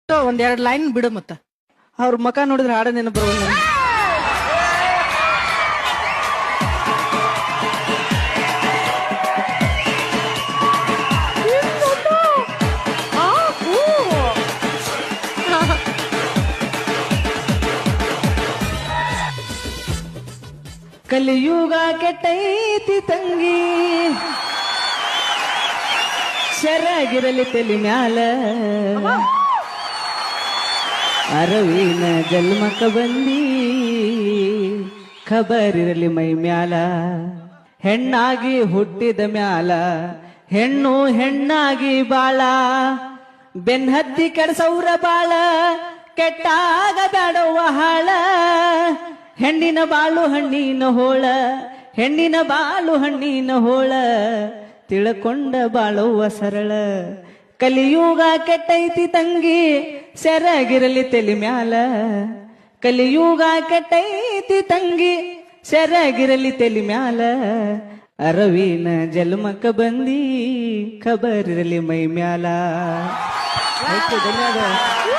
ಒಂದೆರಡು ಲೈನ್ ಬಿಡು ಮತ್ತ ಅವ್ರ ಮುಖ ನೋಡಿದ್ರೆ ಹಾಡ ನೆನಪು ಬರೋಲ್ಲ. ಕಲಿಯುಗ ಕೆಟ್ಟೈತಿ ತಂಗಿ, ಶರಾಗಿರಲಿ ತಲಿ ಮ್ಯಾಲ, ಅರವಿನ ಜನ್ಮಕ್ಕ ಬಂದಿ ಖಬರಿರಲಿ ಮೈ ಮ್ಯಾಲ. ಹೆಣ್ಣಾಗಿ ಹುಟ್ಟಿದ ಮ್ಯಾಲ ಹೆಣ್ಣು ಹೆಣ್ಣಾಗಿ ಬಾಳ, ಬೆನ್ಹತ್ತಿ ಕೆಡಸೌರ ಬಾಳ, ಕೆಟ್ಟಾಗ ಬ್ಯಾಡವ್ವ ಹಾಳ. ಹೆಣ್ಣಿನ ಬಾಳು ಹಣ್ಣಿನ ಹೋಳ, ಹೆಣ್ಣಿನ ಬಾಳು ಹಣ್ಣಿನ ಹೋಳ, ತಿಳ್ಕೊಂಡ ಬಾಳುವ ಸರಳ. ಕಲಿಯುಗ ಕೆಟ್ಟೈತಿ ತಂಗಿ, ಸೆರಗಿರಲಿ ತಲಿ ಮ್ಯಾಲ. ಕಲಿಯುಗ ಕೆಟ್ಟೈತಿ ತಂಗಿ, ಸೆರಗಿರಲಿ ತಲಿ ಮ್ಯಾಲ, ಅರವಿನ ಜನ್ಮಕ್ಕ ಬಂದಿ ಖಬರಿರಲಿ ಮೈ ಮ್ಯಾಲ. ಧನ್ಯವಾದ.